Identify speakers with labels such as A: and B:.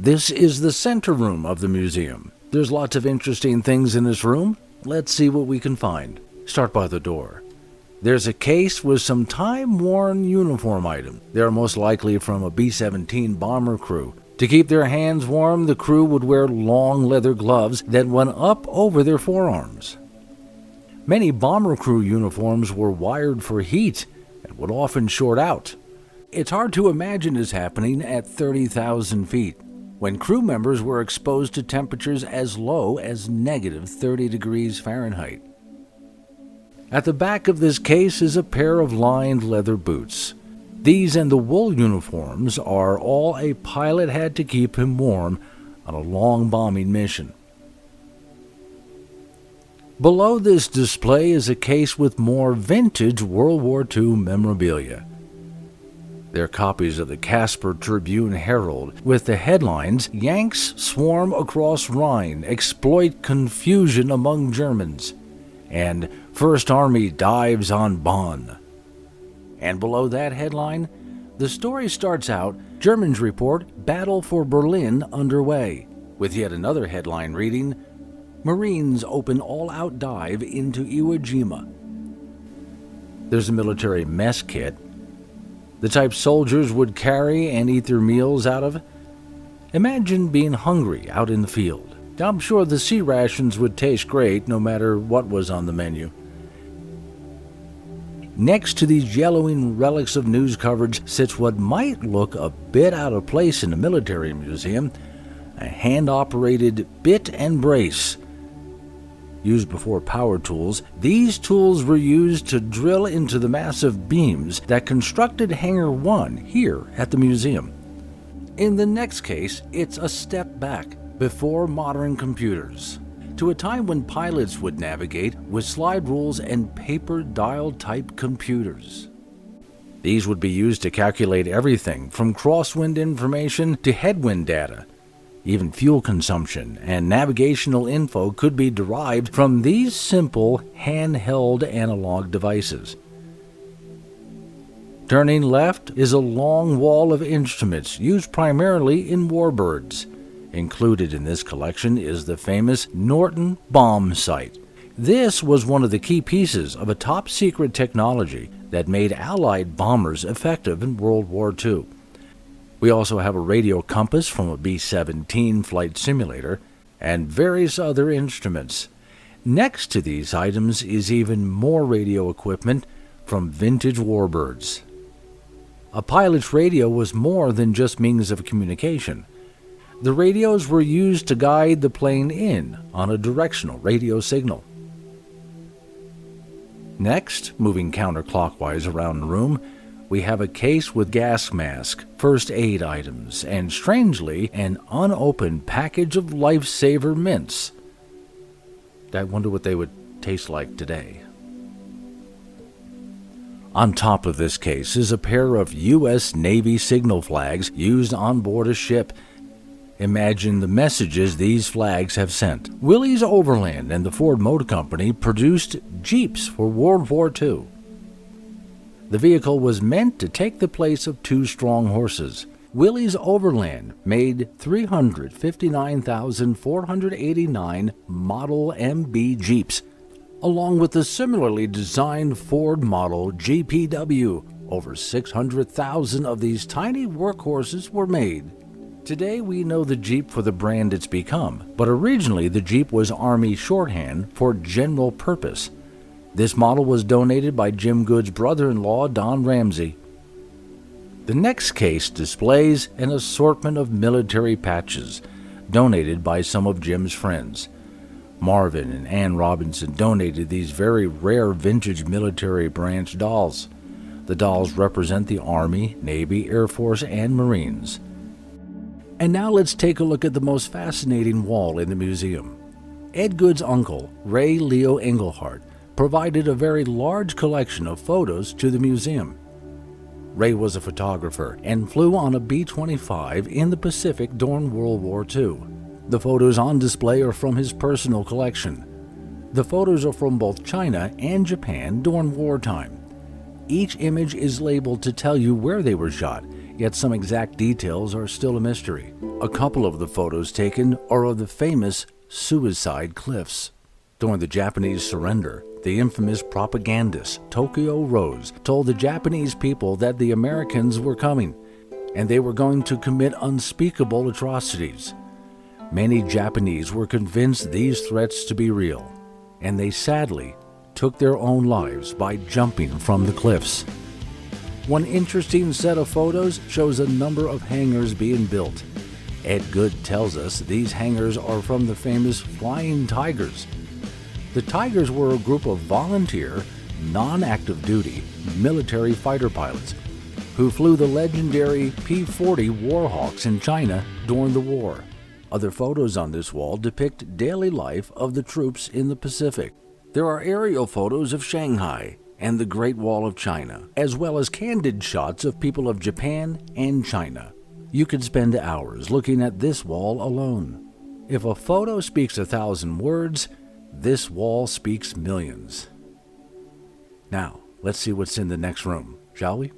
A: This is the center room of the museum. There's lots of interesting things in this room. Let's see what we can find. Start by the door. There's a case with some time-worn uniform items. They're most likely from a B-17 bomber crew. To keep their hands warm, the crew would wear long leather gloves that went up over their forearms. Many bomber crew uniforms were wired for heat and would often short out. It's hard to imagine this happening at 30,000 feet, when crew members were exposed to temperatures as low as negative 30 degrees Fahrenheit. At the back of this case is a pair of lined leather boots. These and the wool uniforms are all a pilot had to keep him warm on a long bombing mission. Below this display is a case with more vintage World War II memorabilia. They're copies of the Casper Tribune Herald with the headlines, "Yanks Swarm Across Rhine, Exploit Confusion Among Germans," and "First Army Dives on Bonn." And below that headline, the story starts out, Germans report Battle for Berlin underway, with yet another headline reading, Marines open all-out dive into Iwo Jima. There's a military mess kit, the type soldiers would carry and eat their meals out of. Imagine being hungry out in the field. I'm sure the sea rations would taste great no matter what was on the menu. Next to these yellowing relics of news coverage sits what might look a bit out of place in a military museum, a hand-operated bit and brace. Used before power tools, these tools were used to drill into the massive beams that constructed Hangar 1 here at the museum. In the next case, it's a step back, before modern computers, to a time when pilots would navigate with slide rules and paper dial-type computers. These would be used to calculate everything from crosswind information to headwind data. Even fuel consumption and navigational info could be derived from these simple handheld analog devices. Turning left is a long wall of instruments used primarily in warbirds. Included in this collection is the famous Norton bomb sight. This was one of the key pieces of a top-secret technology that made Allied bombers effective in World War II. We also have a radio compass from a B-17 flight simulator and various other instruments. Next to these items is even more radio equipment from vintage warbirds. A pilot's radio was more than just means of communication. The radios were used to guide the plane in on a directional radio signal. Next, moving counterclockwise around the room, we have a case with gas mask, first aid items, and strangely, an unopened package of lifesaver mints. I wonder what they would taste like today. On top of this case is a pair of U.S. Navy signal flags used on board a ship. Imagine the messages these flags have sent. Willys Overland and the Ford Motor Company produced Jeeps for World War II. The vehicle was meant to take the place of two strong horses. Willys Overland made 359,489 Model MB Jeeps, along with the similarly designed Ford Model GPW. Over 600,000 of these tiny workhorses were made. Today we know the Jeep for the brand it's become, but originally the Jeep was Army shorthand for general purpose. This model was donated by Jim Good's brother-in-law, Don Ramsey. The next case displays an assortment of military patches, donated by some of Jim's friends. Marvin and Ann Robinson donated these very rare vintage military branch dolls. The dolls represent the Army, Navy, Air Force, and Marines. And now let's take a look at the most fascinating wall in the museum. Ed Good's uncle, Ray Leo Engelhardt, provided a very large collection of photos to the museum. Ray was a photographer and flew on a B-25 in the Pacific during World War II. The photos on display are from his personal collection. The photos are from both China and Japan during wartime. Each image is labeled to tell you where they were shot, yet some exact details are still a mystery. A couple of the photos taken are of the famous Suicide Cliffs. During the Japanese surrender, the infamous propagandist Tokyo Rose told the Japanese people that the Americans were coming, and they were going to commit unspeakable atrocities. Many Japanese were convinced these threats to be real, and they sadly took their own lives by jumping from the cliffs. One interesting set of photos shows a number of hangars being built. Ed Good tells us these hangars are from the famous Flying Tigers. The Tigers were a group of volunteer, non-active duty military fighter pilots who flew the legendary P-40 Warhawks in China during the war. Other photos on this wall depict daily life of the troops in the Pacific. There are aerial photos of Shanghai and the Great Wall of China, as well as candid shots of people of Japan and China. You could spend hours looking at this wall alone. If a photo speaks 1,000 words, this wall speaks millions. Now, let's see what's in the next room, shall we?